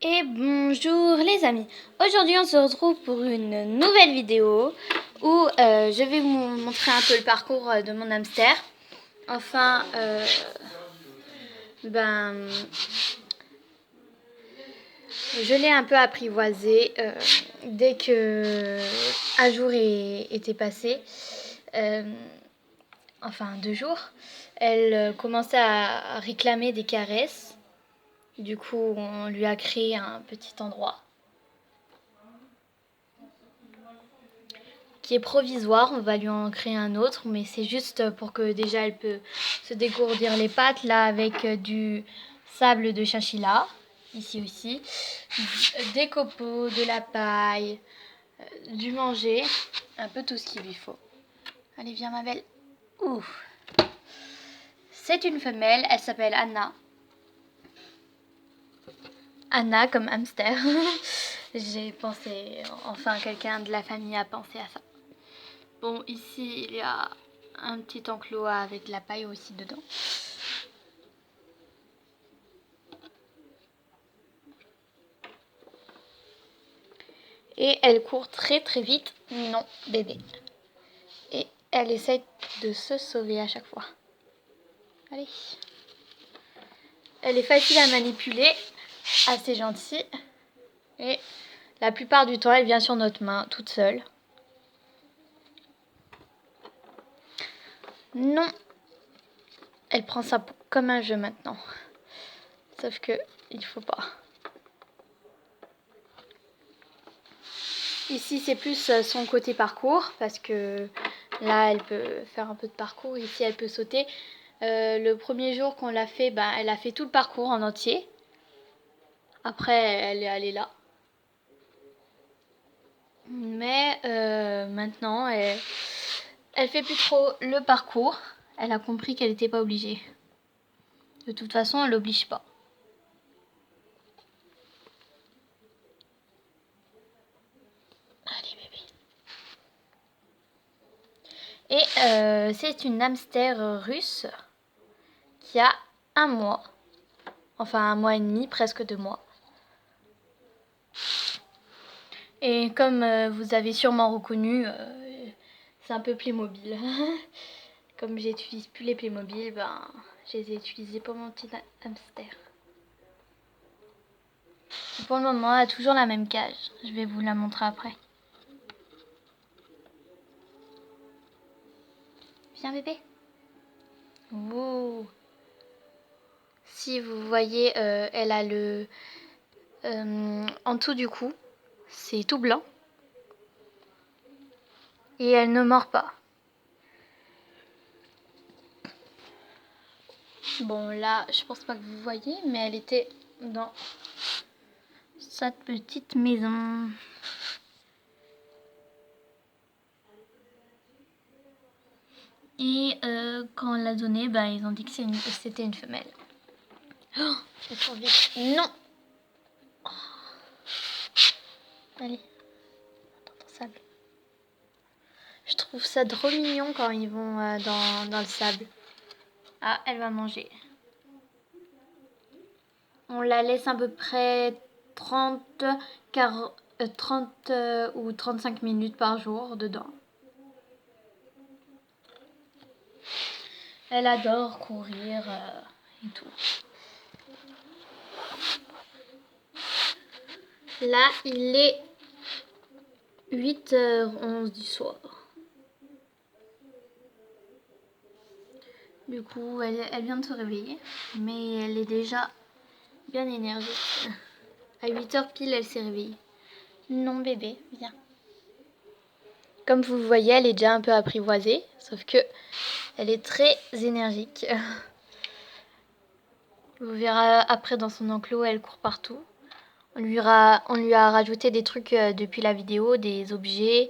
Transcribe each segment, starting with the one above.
Et bonjour les amis, aujourd'hui on se retrouve pour une nouvelle vidéo où je vais vous montrer un peu le parcours de mon hamster. Enfin, je l'ai un peu apprivoisé dès que un jour était passé, enfin 2 jours, elle commençait à réclamer des caresses. Du coup, on lui a créé un petit endroit qui est provisoire. On va lui en créer un autre, mais c'est juste pour que déjà elle peut se dégourdir les pattes là avec du sable de chinchilla, ici aussi, des copeaux, de la paille, du manger, un peu tout ce qu'il lui faut. Allez, viens ma belle. Ouh. C'est une femelle, elle s'appelle Anna. Anna comme hamster. J'ai pensé, enfin quelqu'un de la famille a pensé à ça. Bon, ici il y a un petit enclos avec de la paille aussi dedans. Et elle court très très vite. Non, bébé. Et elle essaie de se sauver à chaque fois. Allez. Elle est facile à manipuler, assez gentille. Et la plupart du temps, elle vient sur notre main toute seule. Non. Elle prend ça comme un jeu maintenant. Sauf que il faut pas. Ici, c'est plus son côté parcours parce que là, elle peut faire un peu de parcours. Ici, elle peut sauter. Le premier jour qu'on l'a fait, elle a fait tout le parcours en entier. Après, elle est allée là. Mais maintenant, elle fait plus trop le parcours. Elle a compris qu'elle n'était pas obligée. De toute façon, elle l'oblige pas. Allez, bébé. Et c'est une hamster russe qui a 1 mois. Enfin, 1 mois et demi, presque 2 mois. Et comme vous avez sûrement reconnu, c'est un peu Playmobil. Comme j'utilise plus les Playmobil, je les ai utilisés pour mon petit hamster. Et pour le moment, elle a toujours la même cage. Je vais vous la montrer après. Viens bébé. Wow. Si vous voyez, elle a le... en dessous du cou, c'est tout blanc. Et elle ne mord pas. Bon là, je pense pas que vous voyez, mais elle était dans cette petite maison. Et quand on l'a donnée, ils ont dit que c'était une femelle. Oh, elle court vite. Non. Oh. Allez, dans ton sable. Je trouve ça trop mignon quand ils vont dans le sable. Ah, elle va manger. On la laisse à peu près 30 ou 35 minutes par jour dedans. Elle adore courir et tout. Là, il est 8h11 du soir. Du coup, elle vient de se réveiller, mais elle est déjà bien énergique. À 8h pile, elle s'est réveillée. Non bébé, viens. Comme vous voyez, elle est déjà un peu apprivoisée, sauf que elle est très énergique. Vous verrez après dans son enclos, elle court partout. On lui a rajouté des trucs depuis la vidéo, des objets.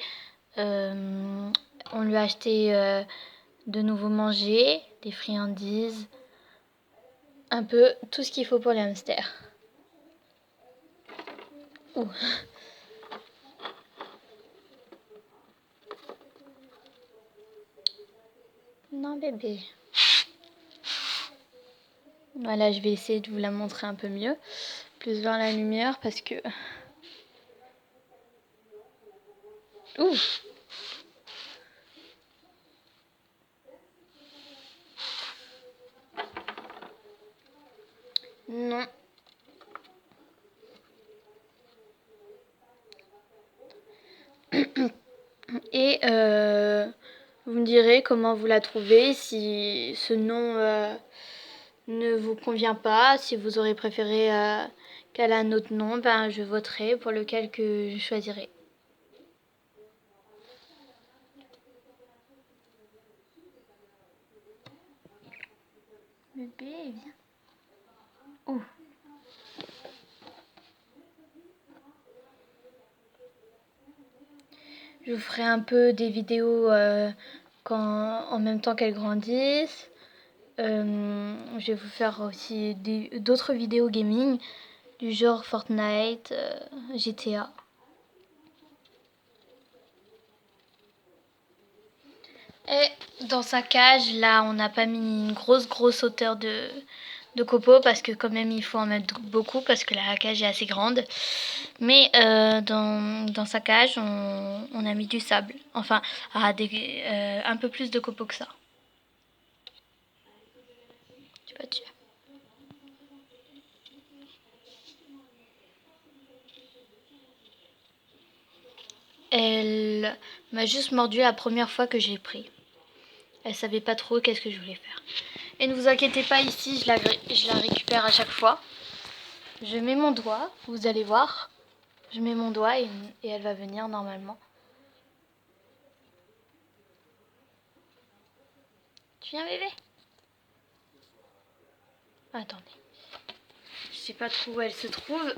On lui a acheté de nouveaux manger, des friandises, un peu tout ce qu'il faut pour les hamsters. Ouh. Non bébé. Voilà, je vais essayer de vous la montrer un peu mieux. plus vers la lumière parce que... Ouh! Non. Et vous me direz comment vous la trouvez, si ce nom ne vous convient pas, si vous aurez préféré qu'elle ait un autre nom, ben je voterai pour lequel que je choisirai. Bébé, viens. Oh. Je vous ferai un peu des vidéos en même temps qu'elles grandissent. Je vais vous faire aussi d'autres vidéos gaming du genre Fortnite, GTA. Et dans sa cage, là, on n'a pas mis une grosse hauteur de copeaux parce que quand même il faut en mettre beaucoup parce que la cage est assez grande. Mais dans sa cage, on a mis du sable. Enfin, un peu plus de copeaux que ça. Tu vas dessus. Elle m'a juste mordu la première fois que j'ai pris. Elle savait pas trop qu'est-ce que je voulais faire. Et ne vous inquiétez pas, ici, je la récupère à chaque fois. Je mets mon doigt, vous allez voir. Je mets mon doigt et elle va venir normalement. Tu viens, bébé? Attendez. Je sais pas trop où elle se trouve.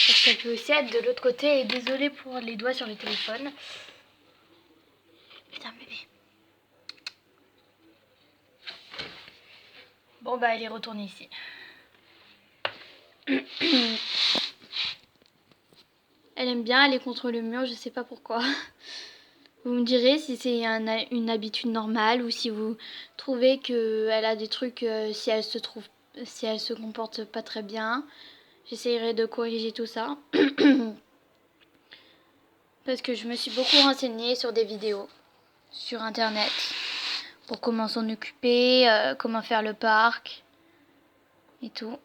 Parce qu'elle peut aussi être de l'autre côté. Et désolée pour les doigts sur le téléphone. Putain, bébé. Bon, bah, elle est retournée ici. Elle aime bien aller contre le mur, je sais pas pourquoi. Vous me direz si c'est une habitude normale ou si vous trouvez qu'elle a des trucs, si elle se comporte pas très bien. J'essayerai de corriger tout ça. Parce que je me suis beaucoup renseignée sur des vidéos sur internet pour comment s'en occuper, comment faire le parc et tout.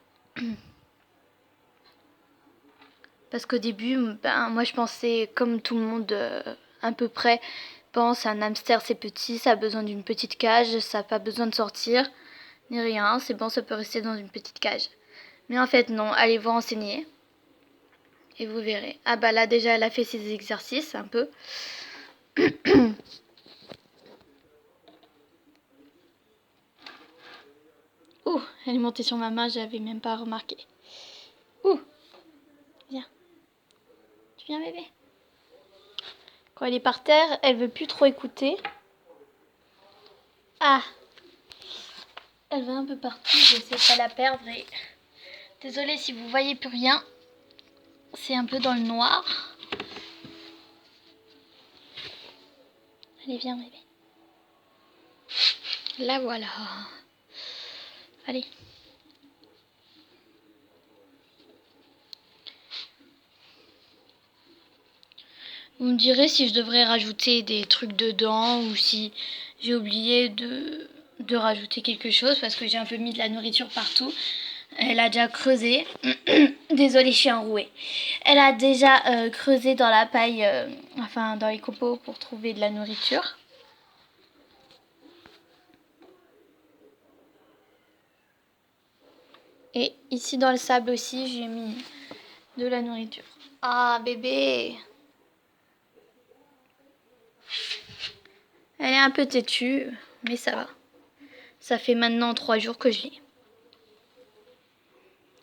Parce qu'au début, ben, moi je pensais comme tout le monde à peu près pense, un hamster c'est petit, ça a besoin d'une petite cage, ça n'a pas besoin de sortir, ni rien, c'est bon, ça peut rester dans une petite cage. Mais en fait non, allez vous renseigner et vous verrez. Ah bah là déjà elle a fait ses exercices un peu. Ouh, elle est montée sur ma main, j'avais même pas remarqué. Ouh, viens. Tu viens bébé? Quand elle est par terre, elle veut plus trop écouter. Ah, elle va un peu partout, j'essaie de pas la perdre et... Désolée si vous voyez plus rien. C'est un peu dans le noir. Allez, viens bébé. La voilà. Allez. Vous me direz si je devrais rajouter des trucs dedans ou si j'ai oublié de rajouter quelque chose parce que j'ai un peu mis de la nourriture partout. Elle a déjà creusé. Désolée, je suis enrouée. Elle a déjà creusé dans la paille, enfin dans les copeaux pour trouver de la nourriture. Et ici dans le sable aussi, j'ai mis de la nourriture. Ah bébé! Elle est un peu têtue, mais ça va. Ça fait maintenant 3 jours que je l'ai.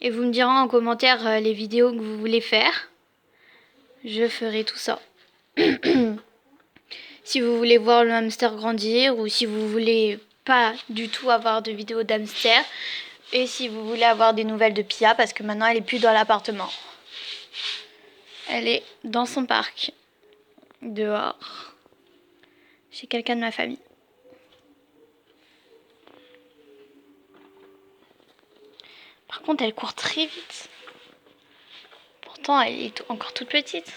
Et vous me direz en commentaire les vidéos que vous voulez faire. Je ferai tout ça. Si vous voulez voir le hamster grandir ou si vous voulez pas du tout avoir de vidéos d'hamster. Et si vous voulez avoir des nouvelles de Pia parce que maintenant elle est plus dans l'appartement. Elle est dans son parc. Dehors. Chez quelqu'un de ma famille. Par contre elle court très vite. Pourtant, elle est encore toute petite.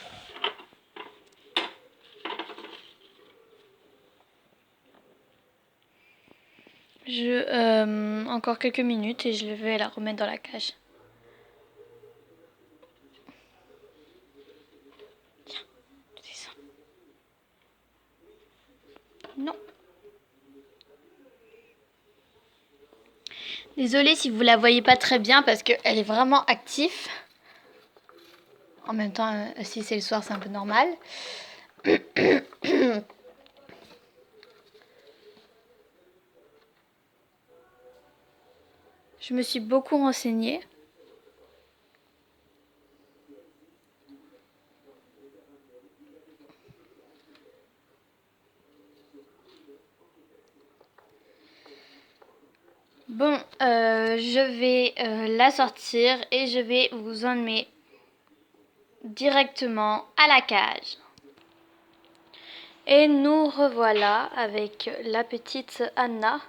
Encore quelques minutes et je vais la remettre dans la cage. Tiens, descends. Non. Désolée si vous la voyez pas très bien parce qu'elle est vraiment active. En même temps, si c'est le soir, c'est un peu normal. Je me suis beaucoup renseignée. Bon, je vais la sortir et je vais vous emmener directement à la cage. Et nous revoilà avec la petite Anna.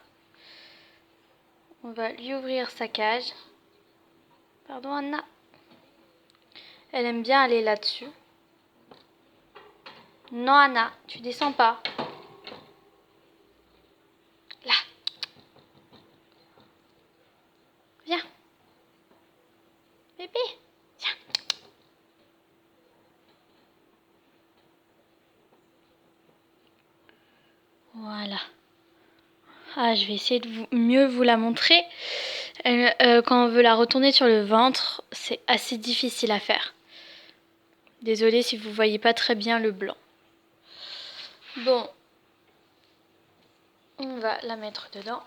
On va lui ouvrir sa cage. Pardon Anna. Elle aime bien aller là-dessus. Non Anna, tu descends pas. Là. Viens. Bébé, viens. Voilà. Ah, je vais essayer de mieux vous la montrer. Quand on veut la retourner sur le ventre, c'est assez difficile à faire. Désolée si vous voyez pas très bien le blanc. Bon, on va la mettre dedans.